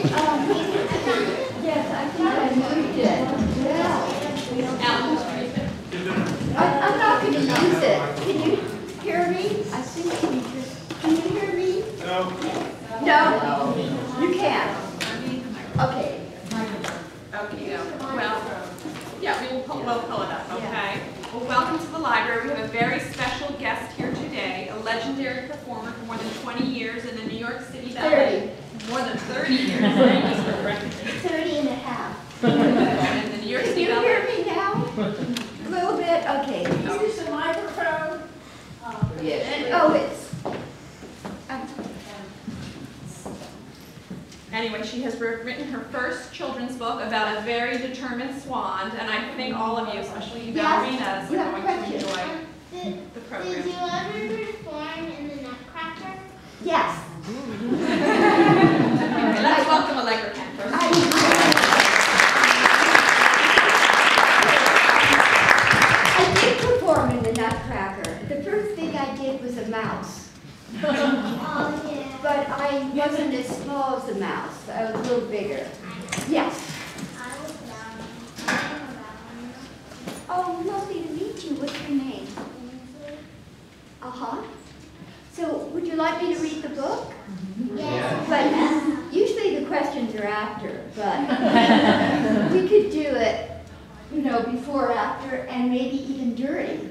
Yes, I think I moved it. Yeah. I'm not going to use it. Can you hear me? I think can you hear me? No. No? You can't. Okay. Okay, well, yeah, we'll pull it up, okay? Well, welcome to the library. We have a very special guest here today, a legendary performer for more than 20 years in the New York City Ballet. 30. More than 30 years. 30 and a half. And the New York City Can you Ballet. hear me now? A little bit? Okay. Is this a microphone? Yes. Oh, it's... Anyway, she has written her first children's book about a very determined swan, and I think all of you, especially you ballerinas, are going to enjoy the program. Did you ever perform in the Nutcracker? Yes. Let's welcome Allegra Kent first. I did perform in the Nutcracker. The first thing I did was a mouse. Oh, yeah. But I wasn't as small as a mouse. I was a little bigger. Yes. I was ballerina. I'm a ballerina. Oh, lovely to meet you. What's your name? Uh-huh. So, would you like me to read the book? Yes. But usually the questions are after, but we could do it, you know, before, after, and maybe even during.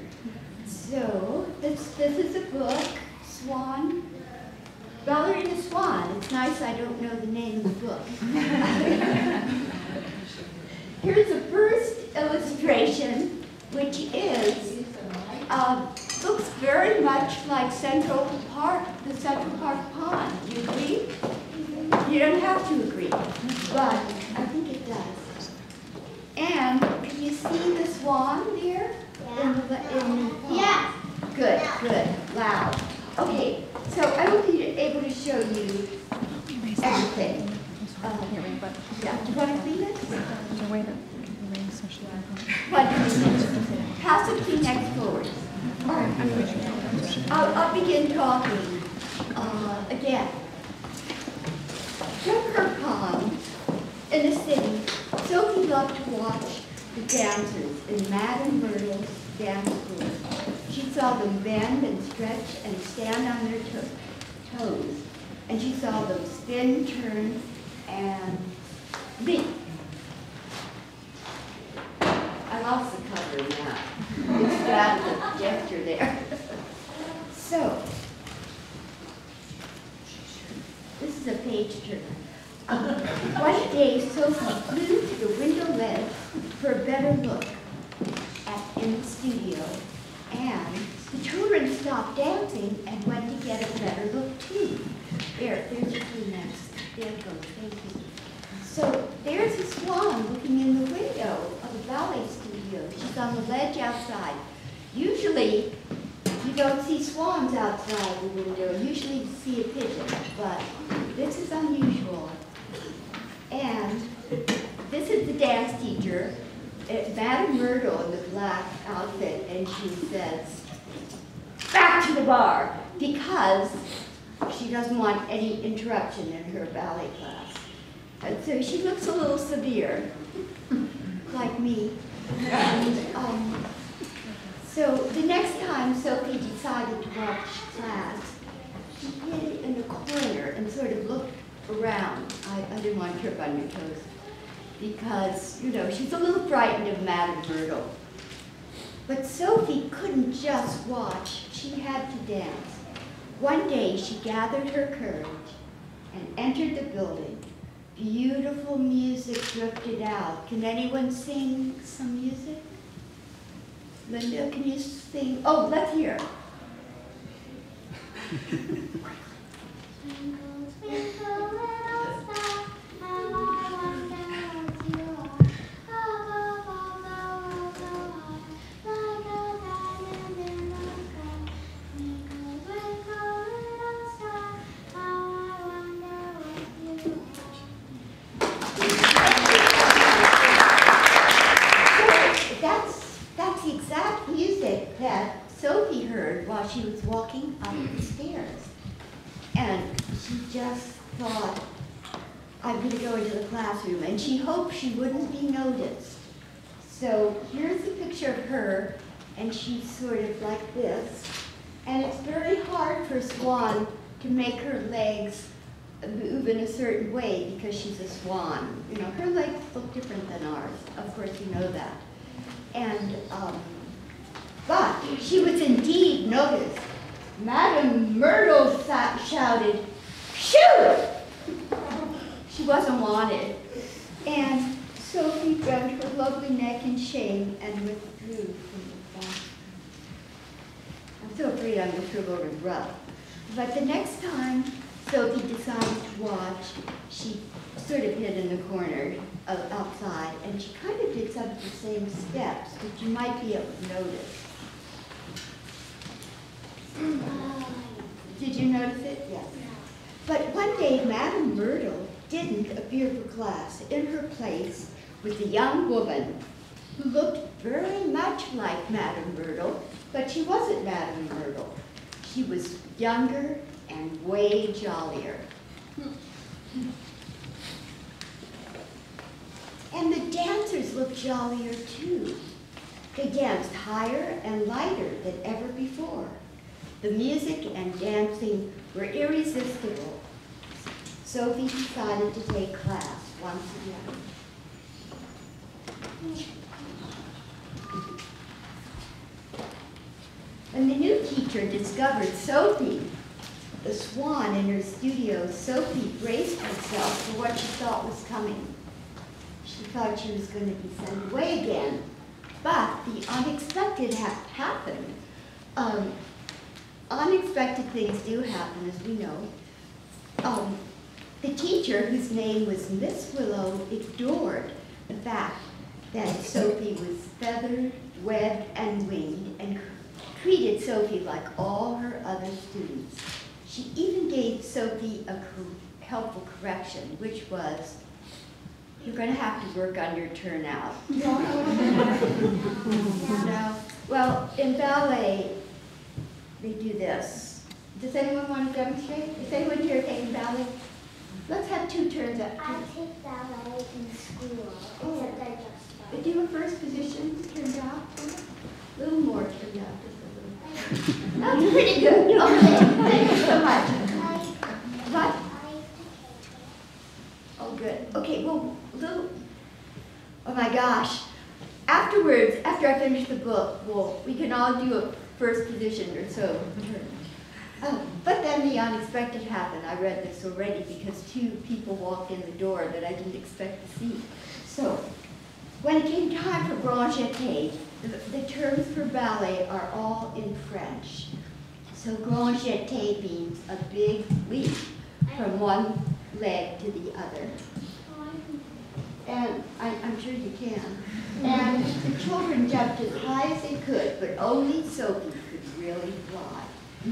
So, this is a book, Swan. Ballerina Swan. It's nice I don't know the name of the book. Here's the first illustration, which is, looks very much like the Central Park Pond. Do you agree? You don't have to agree, but I think it does. And can you see the swan there? Yeah. Good, good, loud. Okay, so I will be able to show you everything. Yeah, do you want to clean it? Pass the Kleenex forward. I'll begin talking again. From her pond in the city, Sophie loved to watch the dancers in Madame Myrtle's dance school. She saw them bend and stretch and stand on their toes. And she saw them spin, turn, and leap. I lost the cover now. It's got the gesture there. So, this is a page turner. One day, Sophie flew to the window ledge for a better look in the studio, and the children stopped dancing and went to get a better look too. There's your Kleenex. There it goes. Thank you. So there's a swan looking in the window of the ballet studio. She's on the ledge outside. Usually, you don't see swans outside the window. Usually you see a pigeon, but this is unusual. And this is the dance teacher, Madame Myrtle in the black outfit, and she says, "Back to the bar," because she doesn't want any interruption in her ballet class. And so she looks a little severe, like me. And so the next time Sophie decided to watch class, she hid in the corner and sort of looked around. I didn't want to trip on your toes because, you know, she's a little frightened of Madame Myrtle. But Sophie couldn't just watch. She had to dance. One day she gathered her courage and entered the building. Beautiful music drifted out. Can anyone sing some music? Linda, can you sing? Oh, let's hear. Twinkle, twinkle, little star, how I wonder what you are. Above all the world so high, like a diamond in the sky. Twinkle, twinkle, little star, how I wonder what you are. So that's the exact music that Sophie heard while she was walking up the stairs. And she just thought, I'm going to go into the classroom, and she hoped she wouldn't be noticed. So here's a picture of her, and she's sort of like this. And it's very hard for Swan to make her legs move in a certain way because she's a swan. You know, her legs look different than ours. Of course, you know that. And, but she was indeed noticed. Madame Myrtle shouted, "Shoot!" She wasn't wanted. And Sophie bent her lovely neck in shame and withdrew from the classroom. I'm so afraid I'm going to trip over and rub. But the next time Sophie decided to watch, she sort of hid in the corner outside, and she kind of did some of the same steps that you might be able to notice. Did you notice it? Yes. But one day, Madame Myrtle didn't appear for class. In her place was a young woman who looked very much like Madame Myrtle, but she wasn't Madame Myrtle. She was younger and way jollier. And the dancers looked jollier too. They danced higher and lighter than ever before. The music and dancing were irresistible. Sophie decided to take class once again. When the new teacher discovered Sophie, the swan, in her studio, Sophie braced herself for what she thought was coming. She thought she was going to be sent away again, but the unexpected happened. Unexpected things do happen, as we know. The teacher, whose name was Miss Willow, ignored the fact that Sophie was feathered, webbed, and winged, and treated Sophie like all her other students. She even gave Sophie a helpful correction, which was, "You're going to have to work on your turnout." No. Well, in ballet, they do this. Does anyone want to demonstrate? Is anyone here taking ballet? Let's have two turns up. I take ballet in school, except I just started. Do you have first position turned out? A little more turned out, just a little. That's pretty good. Okay, thank you so much. What? Oh, good. Okay, well, oh my gosh. Afterwards, after I finish the book, we can all do a first position or so. But then the unexpected happened. I read this already because two people walked in the door that I didn't expect to see. So, when it came time for grand jeté, the terms for ballet are all in French. So grand jeté means a big leap from one leg to the other. And I'm sure you can. And the children jumped as high as they could, but only Sophie could really fly.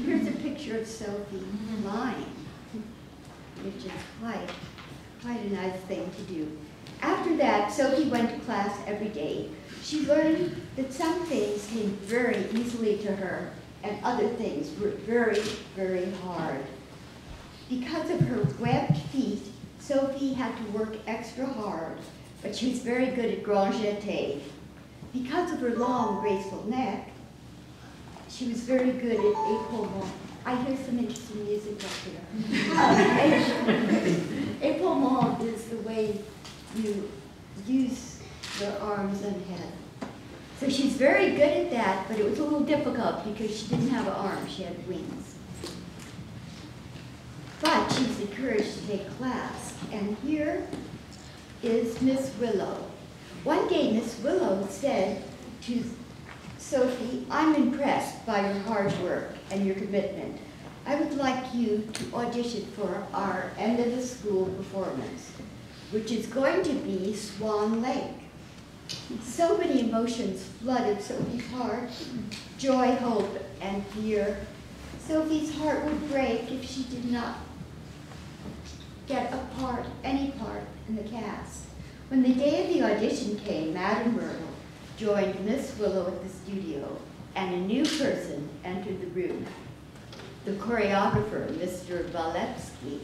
Here's a picture of Sophie flying, which is quite a nice thing to do. After that, Sophie went to class every day. She learned that some things came very easily to her, and other things were very, very hard. Because of her webbed feet, Sophie had to work extra hard, but she was very good at grand jeté. Because of her long, graceful neck, she was very good at épaulement. I hear some interesting music up here. Épaulement is the way you use the arms and head. So she's very good at that, but it was a little difficult because she didn't have an arm, she had wings. But she was encouraged to take class. And here is Miss Willow. One day, Miss Willow said to Sophie, "I'm impressed by your hard work and your commitment. I would like you to audition for our end of the school performance, which is going to be Swan Lake." So many emotions flooded Sophie's heart, joy, hope, and fear. Sophie's heart would break if she did not get any part in the cast. When the day of the audition came, Madame Myrtle joined Miss Willow at the studio, and a new person entered the room, the choreographer, Mr. Baletsky.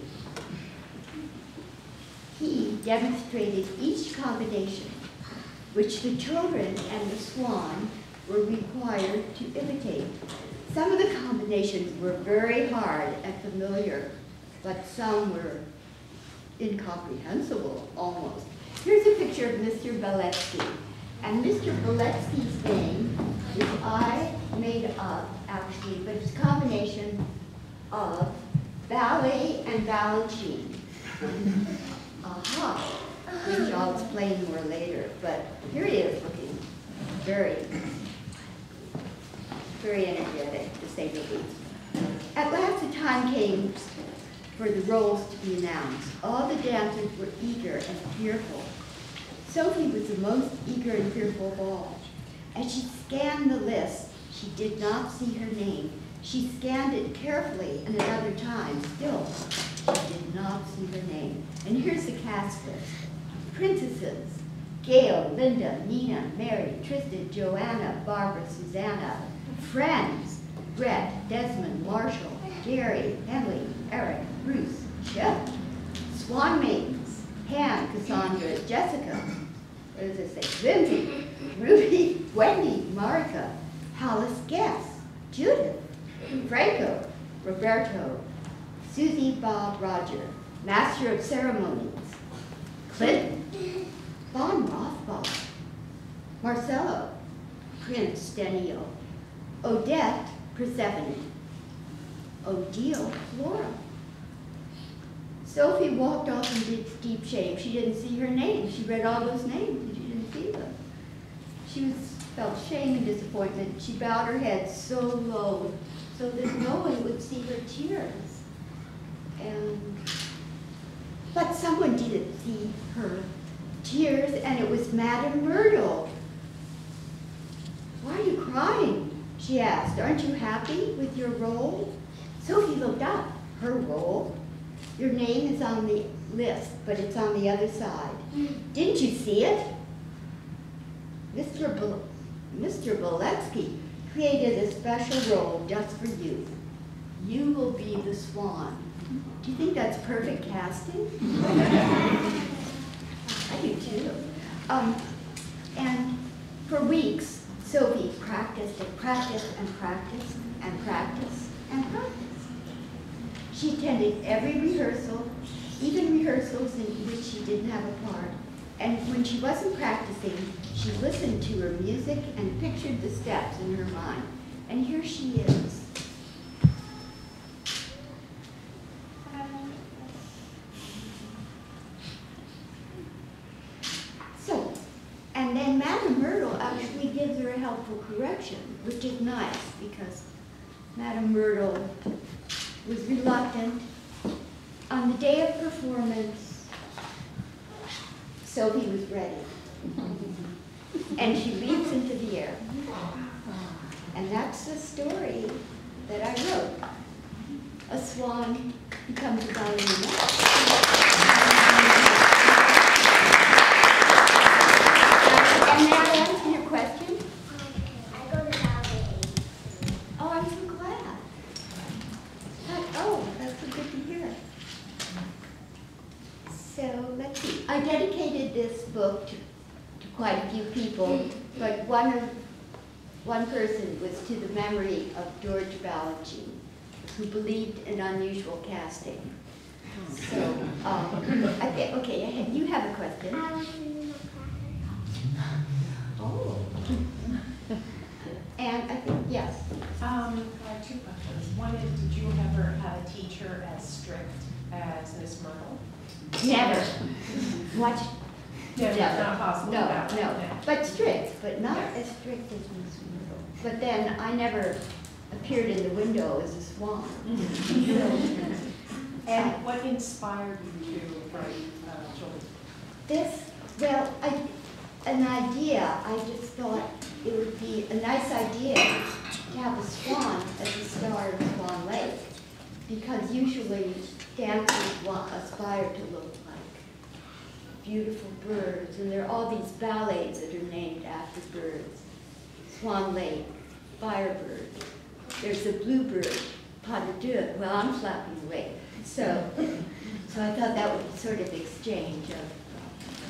He demonstrated each combination, which the children and the swan were required to imitate. Some of the combinations were very hard and familiar, but some were incomprehensible almost. Here's a picture of Mr. Baletsky. And Mr. Baletsky's name, which I made up actually, but it's a combination of ballet and Balanchine. Aha, which I'll explain more later. But here he is looking very, very energetic, to say the least. At last the time came for the roles to be announced. All the dancers were eager and fearful. Sophie was the most eager and fearful of all. As she scanned the list, she did not see her name. She scanned it carefully, and at other times, still, she did not see her name. And here's the cast list. Princesses: Gail, Linda, Nina, Mary, Tristan, Joanna, Barbara, Susanna. Friends: Brett, Desmond, Marshall, Gary, Emily, Eric, Bruce, Chip. Swan maidens: Pam, Cassandra, Jessica. What does it say? Lindsay, Ruby, Wendy, Marika, Palace guests: Judith, Franco, Roberto, Susie, Bob, Roger. Master of ceremonies: Clinton, Von Rothbard, Marcello, Prince Daniel, Odette, Persephone, Odile, Flora. Sophie walked off in deep shame. She didn't see her name. She read all those names and she didn't see them. She felt shame and disappointment. She bowed her head so low so that no one would see her tears. But someone did see her tears, and it was Madame Myrtle. "Why are you crying?" she asked. "Aren't you happy with your role?" Sophie looked up. Her role? "Your name is on the list, but it's on the other side. Didn't you see it? Mr. Baletsky created a special role just for you. You will be the swan." Do you think that's perfect casting? I do too. And for weeks, Sophie practiced and practiced and practiced and practiced and practiced. She attended every rehearsal, even rehearsals in which she didn't have a part. And when she wasn't practicing, she listened to her music and pictured the steps in her mind. And here she is. So, and then Madame Myrtle actually gives her a helpful correction, which is nice because Madame Myrtle was reluctant. On the day of performance, Sophie was ready. And she leaps into the air. And that's the story that I wrote. A swan becomes a ballerina. And may I answer your question? I go to ballet. Oh, I'm so glad. That's so good to hear. So let's see. I dedicated this book to quite a few people, but one person was to the memory of George Balanchine, who believed in unusual casting. So, okay, you have a question. I was in the Oh. And I think, yes. I have two questions. One is, did you ever have a teacher as strict as Miss Myrtle? Never. What? No, it's not possible. No. But strict, but not as strict as Miss Myrtle. But then I never appeared in the window as a swan. And what inspired you to write children's? An idea, I just thought it would be a nice idea to have a swan as the star of Swan Lake, because usually dancers aspire to look like beautiful birds, and there are all these ballets that are named after birds. Swan Lake, Firebird, there's a bluebird, pas de deux. Well, I'm flapping away. So I thought that would be sort of exchange of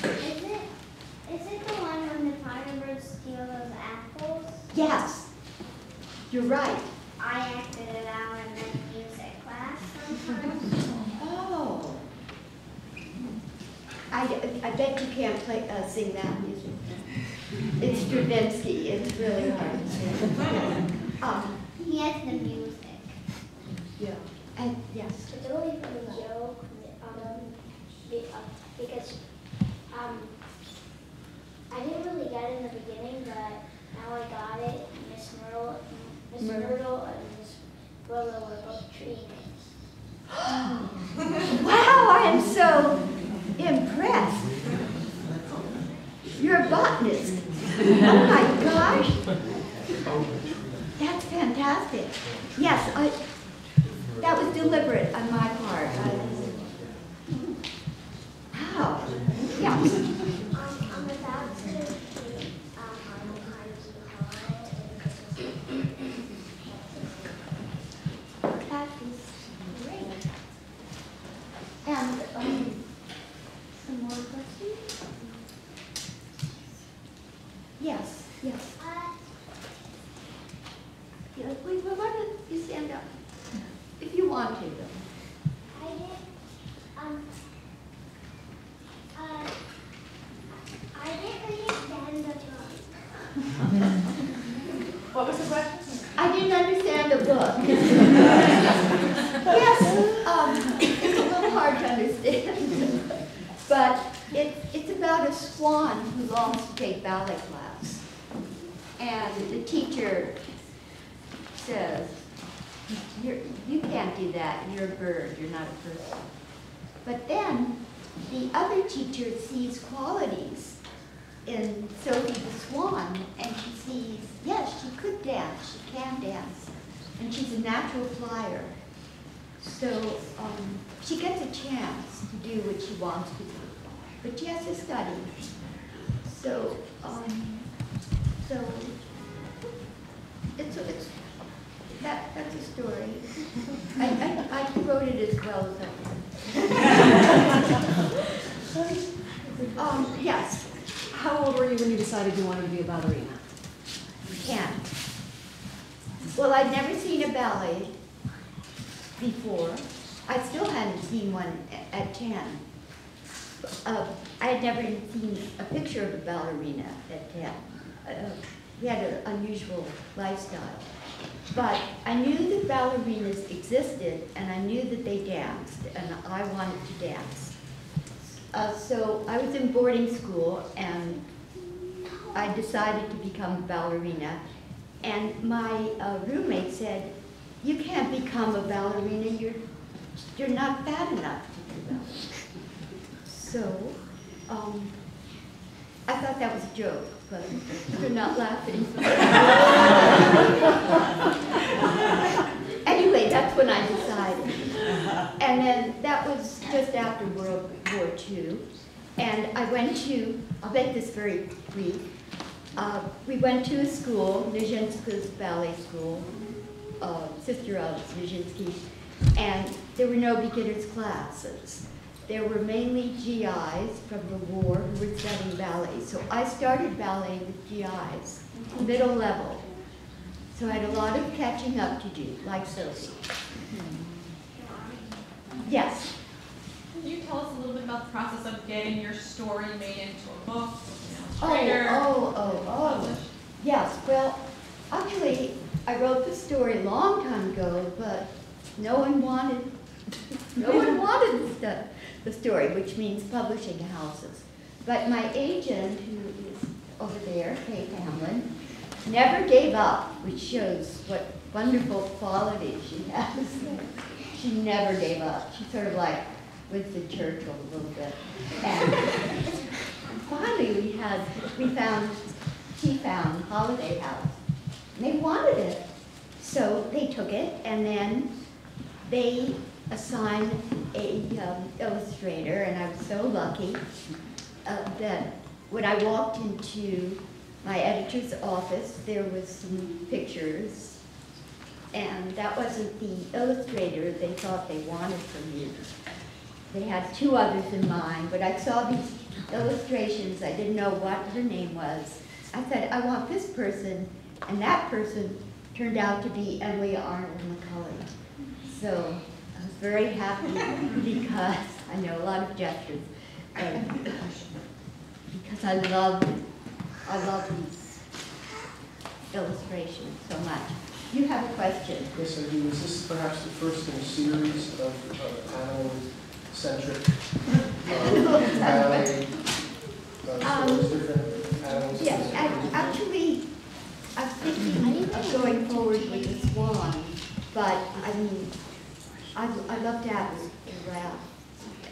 Is it the one when the firebirds steal those apples? Yes, you're right. I acted it out in the music class sometimes. Oh. I bet you can't sing that music. It's Stravinsky. It's really hard to sing. He has the music. Yeah. And yes. It's a really funny joke because I didn't really get it in the beginning, but now I got it. Miss Myrtle and Miss Willow were both tree names. Wow, I am so impressed. You're a botanist. Oh my gosh. That's fantastic. Yes, that was deliberate on my part. Wow. Yeah. I'm about to That is great. And some more questions? Yes, yes. Yeah, why don't you stand up? If you want to, though. I didn't understand the book. What was the question? I didn't understand the book. Yes, it's a little hard to understand. But it's about a swan who longs to take ballet class. And the teacher says, you can't do that, you're a bird, you're not a person. But then the other teacher sees qualities in Sophie the swan, and she sees, yes, she could dance, she can dance, and she's a natural flyer. So she gets a chance to do what she wants to do, but she has to study. So, that's a story. I wrote it as well as I can. Yes. How old were you when you decided you wanted to be a ballerina? 10. Well, I'd never seen a ballet before. I still hadn't seen one at 10. I had never even seen a picture of a ballerina at 10. We had an unusual lifestyle. But I knew that ballerinas existed, and I knew that they danced, and I wanted to dance. So I was in boarding school, and I decided to become a ballerina. And my roommate said, "You can't become a ballerina. You're not fat enough to do ballet." So I thought that was a joke, but you're not laughing. Anyway, that's when I decided. And then that was just after World War II. And I went to, I'll make this very brief. We went to a school, Nijinsky's ballet school, sister of Nijinsky, and there were no beginners classes. There were mainly GIs from the war who were studying ballet. So I started ballet with GIs, middle level. So I had a lot of catching up to do, like Sophie. Yes? Can you tell us a little bit about the process of getting your story made into a book, illustrator, published? Yes, well, actually, I wrote the story a long time ago, but no one wanted the story, which means publishing houses. But my agent, who is over there, Kate Hamlin, never gave up, which shows what wonderful qualities she has. She never gave up. She's sort of like Winston Churchill a little bit. And finally she found Holiday House. And they wanted it. So they took it, and then they assigned a illustrator, and I was so lucky that when I walked into my editor's office, there was some pictures, and that wasn't the illustrator they thought they wanted from me. they had two others in mind, but I saw these illustrations. I didn't know what her name was. I said, I want this person, and that person turned out to be Emily Arnold McCully. So I was very happy because I know a lot of gestures, and because I love these illustrations so much. You have a question? Yes, I do. Is this perhaps the first in a series of animal-centric ballet shows, different animals? Yes, actually, I'm thinking of going forward with the Swan, but I mean, I love to have the Giraffe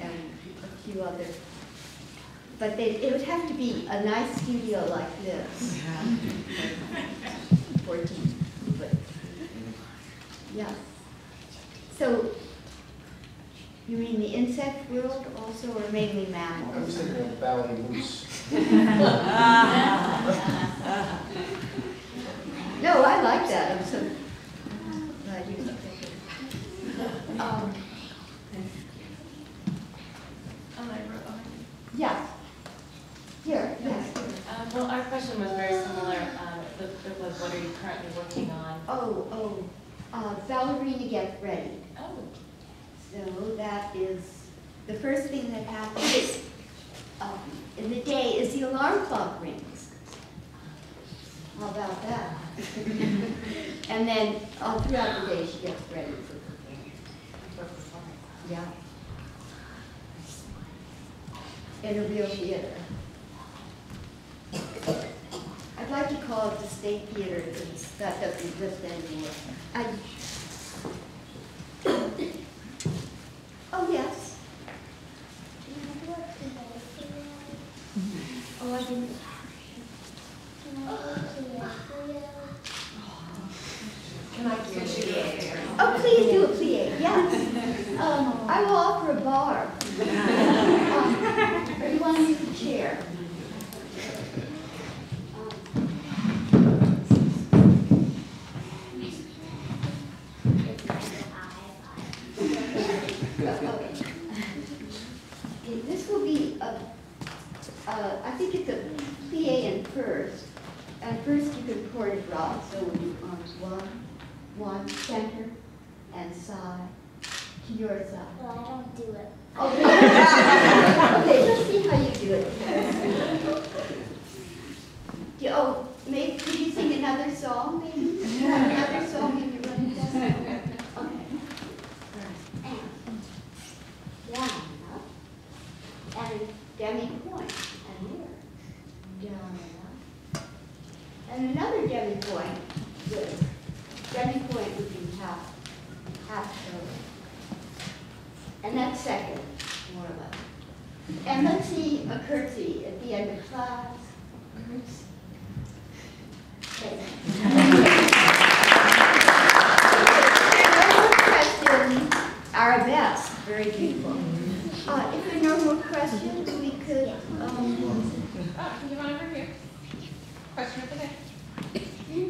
and a few others. But it would have to be a nice studio like this. 14, but yeah. So, you mean the insect world also, or mainly I mammals? was thinking of ballet moose. No, I like that. I'm so glad you said that. Yes. Here, yes. Well, our question was very similar. It was, what are you currently working on? Ballerina Get Ready. Oh. So that is, the first thing that happens in the day is the alarm clock rings. How about that? And then all throughout the day she gets ready for performance. Yeah. In a real theater. I'd like to call it the State Theater because that doesn't exist anymore. Oh, yes. Oh, I didn't. Can I do it? Oh, please do a plie, yes. I will offer a bar. Or you want to use a chair? This will be I think it's a plie in first. And first you can port it right. So we do arms one, center, and side to your side. Well, I don't do it. Okay. Okay, let's see how you do it. Maybe could you sing another song, maybe? Another song when you're running down? Okay. And down, up, and demi point, and here. Down and up. And another demi point. Good. Demi point would be half shoulder. And that's second, more or less. And let's see a curtsy at the end of class. Curtsy. Okay. Questions are best. Very beautiful. If there are no more questions, we could. You want over here? Question of the day.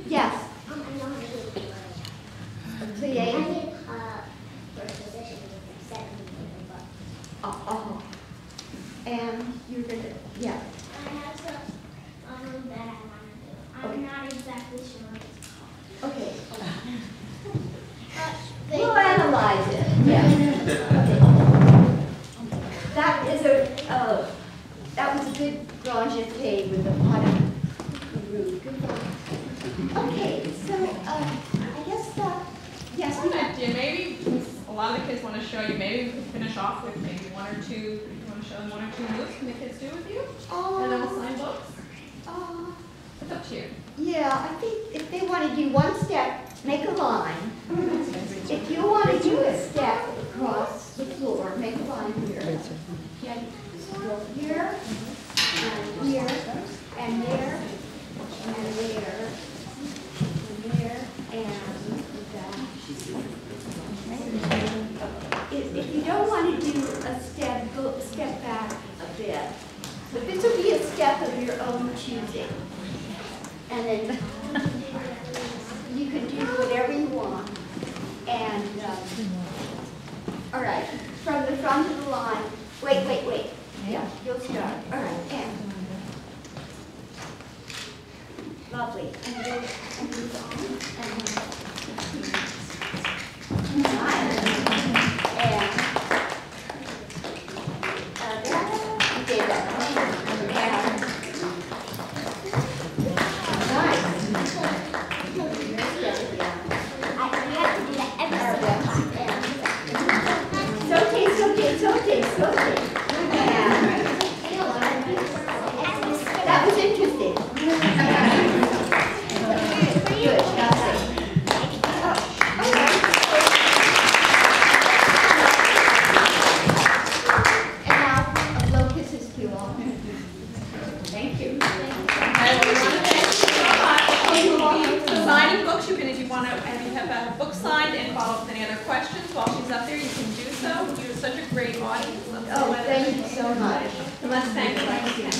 Yes. I know how to do it. A I plie. did first position with the second but And you're gonna, yeah. I have some that I want to do. I'm not exactly sure what it's called. Okay. They We'll analyze it. Yeah. Okay. That was a good grand jeté with the pot of roux. Good one. Okay, so I guess that, yes, we have. Yeah, maybe a lot of the kids want to show you. Maybe we could finish off with maybe one or two. You want to show them one or two moves? Can the kids do with you? And then we'll sign books. It's up to you. Yeah, I think if they want to do one step, make a line. If you want to do a step across the floor, make a line here. Get go here, and here, and there, and there, and there, and that. If you don't want to do a step, go step back a bit. But this will be a step of your own choosing. And then you can do whatever you want. And, all right, from the front of the line, Wait. Yeah, you'll start. All right, and. Lovely. And move on. Nice. And. You did that. Nice. I have to do that every single time. Sophie. That was interesting. Good, lovely. And now, a blow kisses to you all. Thank you. And we want to thank you so much. Signing books, you can, if you want to, and you have a book signed and follow up with any other questions while she's up there, you can do so. You're such a great audience. Oh, thank you so much. And let's thank you.